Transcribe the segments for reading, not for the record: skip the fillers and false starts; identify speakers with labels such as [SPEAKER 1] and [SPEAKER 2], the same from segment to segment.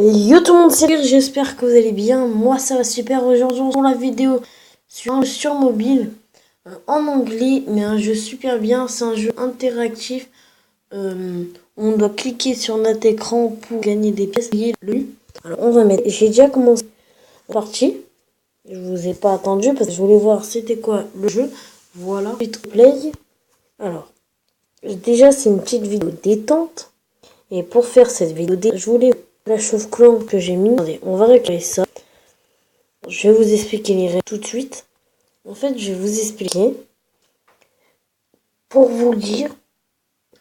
[SPEAKER 1] Yo tout le monde, c'est Lire, j'espère que vous allez bien. Moi ça va super. Aujourd'hui on tourne la vidéo sur un jeu sur mobile en anglais, mais un jeu super bien. C'est un jeu interactif. On doit cliquer sur notre écran pour gagner des pièces. Alors on va mettre. J'ai déjà commencé la partie. Je vous ai pas attendu parce que je voulais voir c'était quoi le jeu. Voilà. Play. Alors déjà c'est une petite vidéo détente. Et pour faire cette vidéo, je voulais la Clash Clan que j'ai mis. Attendez, on va récupérer ça. Je vais vous expliquer les règles tout de suite. En fait, je vais vous expliquer. Pour vous dire,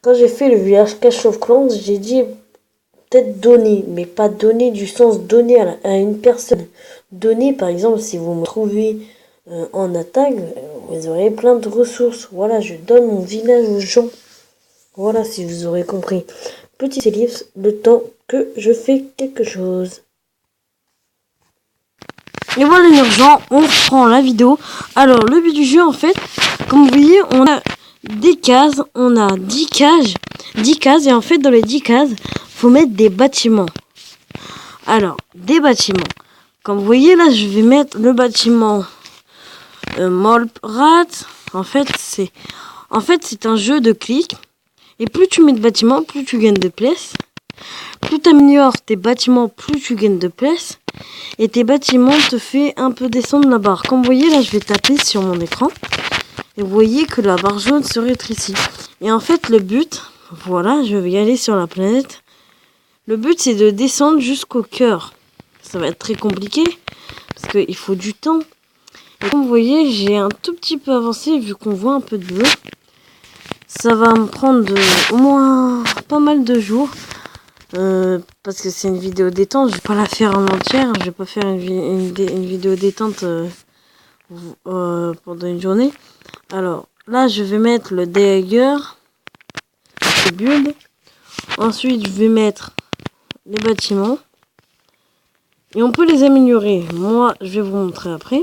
[SPEAKER 1] quand j'ai fait le village Clash of Clans, j'ai dit peut-être donner, mais pas donner du sens donner à une personne. Donner, par exemple, si vous me trouvez en attaque, vous aurez plein de ressources. Voilà, je donne mon village aux gens. Voilà, si vous aurez compris. Petit ellipse, le temps que je fais quelque chose. Et voilà les gens, on reprend la vidéo. Alors le but du jeu en fait, comme vous voyez, on a des cases, on a 10 cases. 10 cases et en fait dans les 10 cases, faut mettre des bâtiments. Alors, des bâtiments. Comme vous voyez là, je vais mettre le bâtiment Molprat. En fait, c'est un jeu de clics. Et plus tu mets de bâtiments, plus tu gagnes de place. Plus tu améliores tes bâtiments, plus tu gagnes de place. Et tes bâtiments te fait un peu descendre la barre. Comme vous voyez, là, je vais taper sur mon écran. Et vous voyez que la barre jaune se rétrécit. Et en fait, le but, voilà, je vais y aller sur la planète. Le but, c'est de descendre jusqu'au cœur. Ça va être très compliqué, parce qu'il faut du temps. Et comme vous voyez, j'ai un tout petit peu avancé, vu qu'on voit un peu de bleu. Ça va me prendre au moins pas mal de jours. Parce que c'est une vidéo détente, je vais pas la faire en entière, je vais pas faire une vidéo détente pendant une journée. Alors là je vais mettre le dagger, le build. Ensuite je vais mettre les bâtiments et on peut les améliorer. Moi je vais vous montrer après.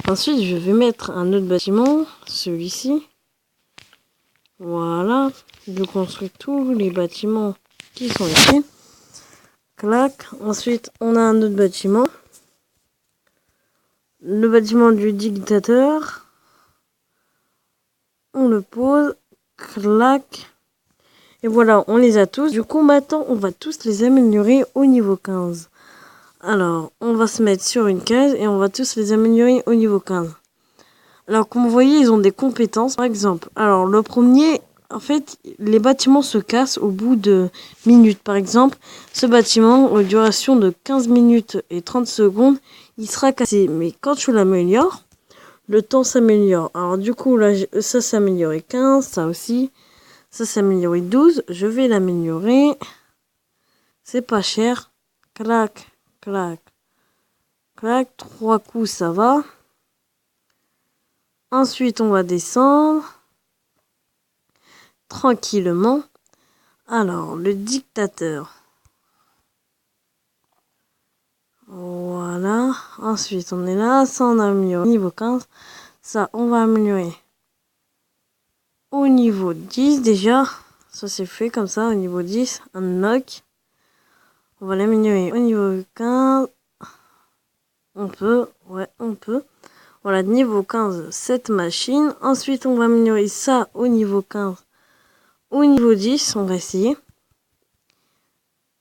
[SPEAKER 1] Ensuite je vais mettre un autre bâtiment, celui-ci. Voilà, je construis tous les bâtiments qui sont ici. Clac. Ensuite, on a un autre bâtiment. Le bâtiment du dictateur. On le pose. Clac. Et voilà, on les a tous. Du coup, maintenant, on va tous les améliorer au niveau 15. Alors, on va se mettre sur une case et on va tous les améliorer au niveau 15. Alors, comme vous voyez, ils ont des compétences. Par exemple, alors le premier... En fait, les bâtiments se cassent au bout de minutes. Par exemple, ce bâtiment, aux durations de 15 minutes et 30 secondes, il sera cassé. Mais quand tu l'améliores, le temps s'améliore. Alors du coup, là, ça s'est amélioré 15, ça aussi. Ça s'est amélioré 12. Je vais l'améliorer. C'est pas cher. Clac, clac, clac. 3 coups, ça va. Ensuite, on va descendre. Tranquillement. Alors, le dictateur. Voilà. Ensuite, on est là. Ça, on a amélioré au niveau 15. Ça, on va améliorer au niveau 10 déjà. Ça, c'est fait comme ça. Au niveau 10, unlock. On va l'améliorer au niveau 15. On peut. Ouais, on peut. Voilà, niveau 15, cette machine. Ensuite, on va améliorer ça au niveau 15. Au niveau 10, on va essayer.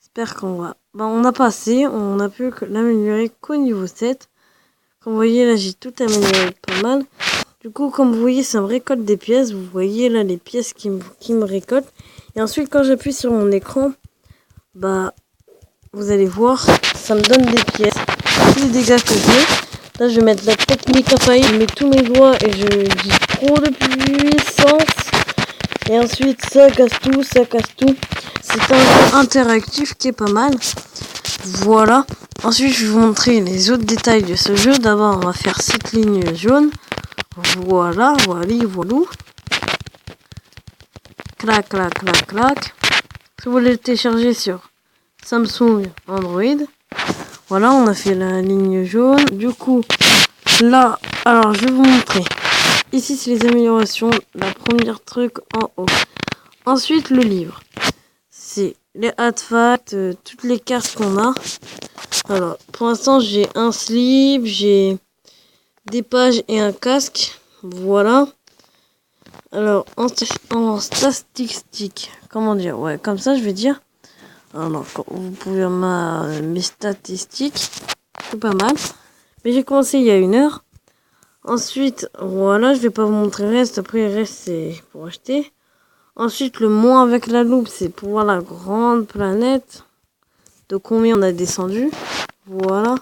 [SPEAKER 1] J'espère qu'on va... on a passé, on a pu l'améliorer qu'au niveau 7. Comme vous voyez, là, j'ai tout amélioré pas mal. Du coup, comme vous voyez, ça me récolte des pièces. Vous voyez, là, les pièces qui me récoltent. Et ensuite, quand j'appuie sur mon écran, vous allez voir, ça me donne des pièces. Tous les dégâts que j'ai. Là, je vais mettre la technique à faillir. Je mets tous mes doigts et je dis trop de puissance. Et ensuite, ça casse tout, ça casse tout. C'est un jeu interactif qui est pas mal. Voilà. Ensuite, je vais vous montrer les autres détails de ce jeu. D'abord, on va faire cette ligne jaune. Voilà, voilà. Clac, clac, clac, clac. Si vous voulez le télécharger sur Samsung, Android. Voilà, on a fait la ligne jaune. Du coup, là, alors je vais vous montrer. Ici, c'est les améliorations. La première truc en haut. Ensuite, le livre. C'est les artefacts, toutes les cartes qu'on a. Alors, pour l'instant, j'ai un slip, j'ai des pages et un casque. Voilà. Alors, en statistique, comment dire? Ouais, comme ça, je vais dire. Alors, vous pouvez mes statistiques. C'est pas mal. Mais j'ai commencé il y a 1 heure. Ensuite, voilà, je vais pas vous montrer le reste. Après, le reste, c'est pour acheter. Ensuite, le moins avec la loupe, c'est pour voir la grande planète. De combien on a descendu. Voilà.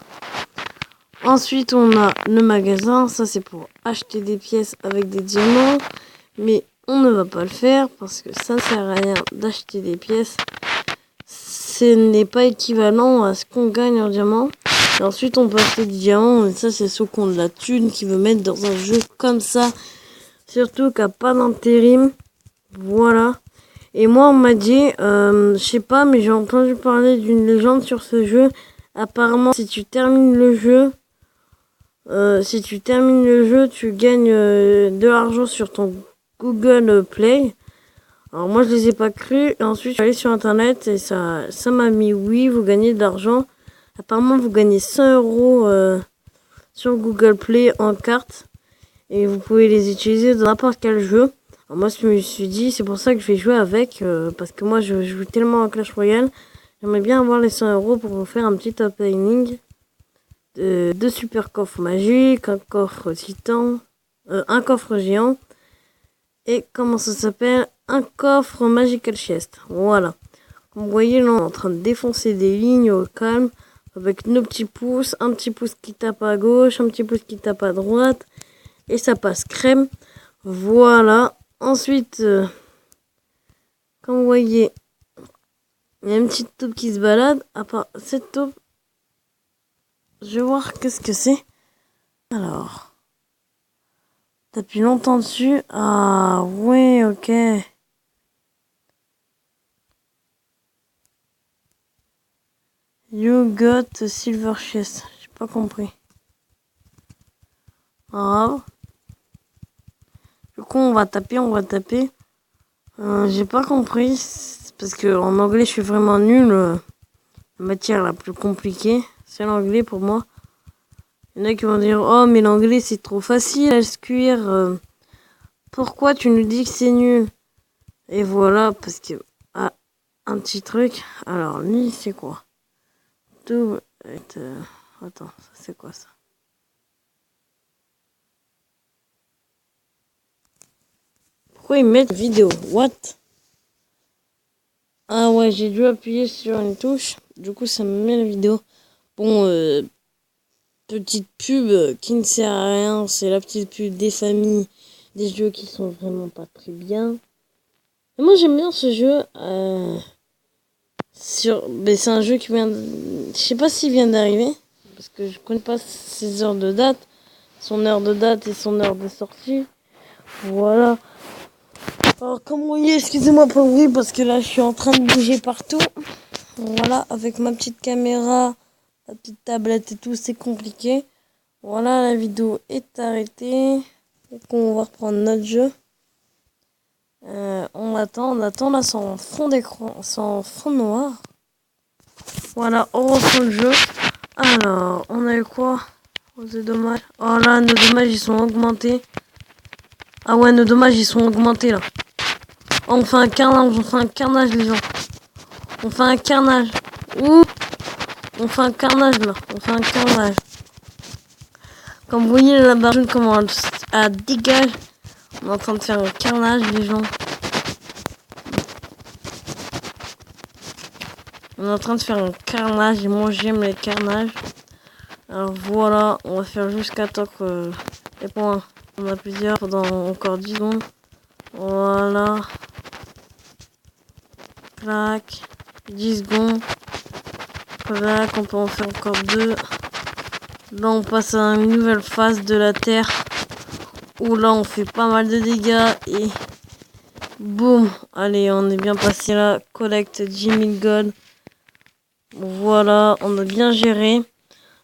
[SPEAKER 1] Ensuite, on a le magasin. Ça, c'est pour acheter des pièces avec des diamants. Mais on ne va pas le faire parce que ça ne sert à rien d'acheter des pièces. Ce n'est pas équivalent à ce qu'on gagne en diamant. Et ensuite, on peut acheter des diamants. Mais ça, c'est ceux qui ont de la thune qui veut mettre dans un jeu comme ça. Surtout qu'il n'y a pas d'intérim. Voilà. Et moi, on m'a dit, je sais pas, mais j'ai entendu parler d'une légende sur ce jeu. Apparemment, si tu termines le jeu, tu gagnes de l'argent sur ton Google Play. Alors moi, je les ai pas cru. Et ensuite, je suis allé sur Internet et ça m'a mis oui, vous gagnez de l'argent. Apparemment, vous gagnez 100 € sur Google Play en carte. Et vous pouvez les utiliser dans n'importe quel jeu. Alors moi, je me suis dit, c'est pour ça que je vais jouer avec. Parce que moi, je joue tellement à Clash Royale. J'aimerais bien avoir les 100 € pour vous faire un petit opening. Deux super coffres magiques, un coffre titan, un coffre géant. Et comment ça s'appelle? Un coffre magical chest. Voilà. Comme vous voyez, là, on est en train de défoncer des lignes au calme. Avec nos petits pouces. Un petit pouce qui tape à gauche. Un petit pouce qui tape à droite. Et ça passe crème. Voilà. Ensuite, comme vous voyez, il y a une petite taupe qui se balade. À part cette taupe, je vais voir qu'est-ce que c'est. Alors, t'appuies longtemps dessus. Ah, ouais, ok. You got a silver chest. J'ai pas compris. Ah. Du coup, on va taper. J'ai pas compris. Parce que en anglais, je suis vraiment nul. La matière la plus compliquée, c'est l'anglais pour moi. Il y en a qui vont dire, oh, mais l'anglais, c'est trop facile à se cuire. Pourquoi tu nous dis que c'est nul? Et voilà, parce que... Ah, un petit truc. Alors, lui, c'est quoi? Double... Attends, ça c'est quoi ça? Pourquoi ils mettent vidéo? What? Ah ouais, j'ai dû appuyer sur une touche. Du coup, ça me met la vidéo. Bon, petite pub qui ne sert à rien. C'est la petite pub des familles. Des jeux qui sont vraiment pas très bien. Et moi, j'aime bien ce jeu. Mais c'est un jeu qui vient... Je sais pas s'il vient d'arriver. Parce que je connais pas ses heures de date. Son heure de date et son heure de sortie. Voilà. Alors, comme vous voyez, excusez-moi pour le bruit parce que là, je suis en train de bouger partout. Voilà, avec ma petite caméra, la petite tablette et tout, c'est compliqué. Voilà, la vidéo est arrêtée. Donc, on va reprendre notre jeu. On attend, là, sans fond d'écran, sans fond noir. Voilà, on reprend le jeu. Alors, on a eu quoi? Oh, c'est dommage. Oh là, nos dommages, ils sont augmentés. Ah ouais, nos dommages, ils sont augmentés, là. On fait un carnage, les gens. On fait un carnage. Ouh. On fait un carnage, là. On fait un carnage. Comme vous voyez, la barre jaune commence à dégager. On est en train de faire un carnage, les gens. On est en train de faire un carnage. Et moi, j'aime les carnages. Alors voilà, on va faire jusqu'à temps que les points. On a plusieurs pendant encore 10 secondes. Voilà. Clac. 10 secondes. Clac, on peut en faire encore 2. Là, on passe à une nouvelle phase de la Terre. Où là, on fait pas mal de dégâts. Et boum. Allez, on est bien passé là. Collecte 10 000 gold. Voilà, on a bien géré.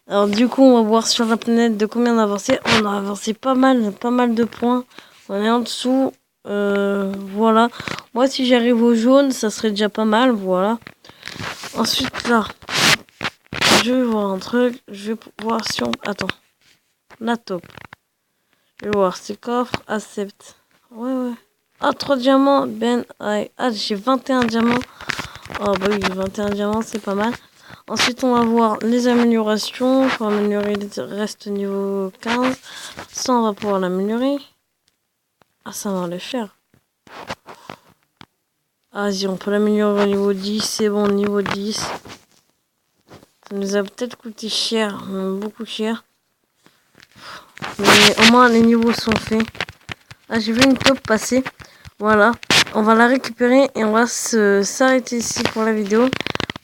[SPEAKER 1] Alors du coup, on va voir sur la planète de combien on a avancé. On a avancé pas mal de points. On est en dessous. Voilà. Moi, si j'arrive au jaune, ça serait déjà pas mal. Voilà. Ensuite, là, je vais voir un truc. Je vais voir si on... Attends. La taupe. Je vais voir ces coffres. Accept. Ouais. Ah, 3 diamants. Ben, ouais. Ah, j'ai 21 diamants. Oh, bah oui, 21 diamants, c'est pas mal. Ensuite, on va voir les améliorations. Pour améliorer le reste niveau 15. Ça, on va pouvoir l'améliorer. Ah, ça va le faire. Ah, vas-y, on peut l'améliorer au niveau 10. C'est bon, niveau 10. Ça nous a peut-être coûté cher, même beaucoup cher. Mais au moins, les niveaux sont faits. Ah, j'ai vu une taupe passer. Voilà. On va la récupérer et on va s'arrêter ici pour la vidéo.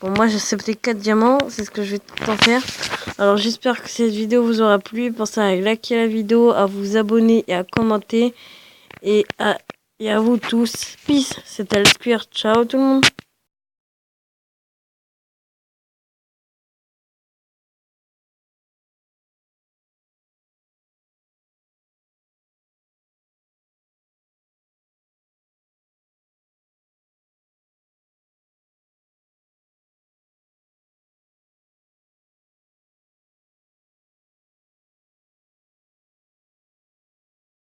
[SPEAKER 1] Bon, moi, j'ai accepté 4 diamants. C'est ce que je vais tout le temps faire. Alors, j'espère que cette vidéo vous aura plu. Pensez à liker la vidéo, à vous abonner et à commenter. Et à vous tous. Peace. C'était Alsquare. Ciao tout le monde.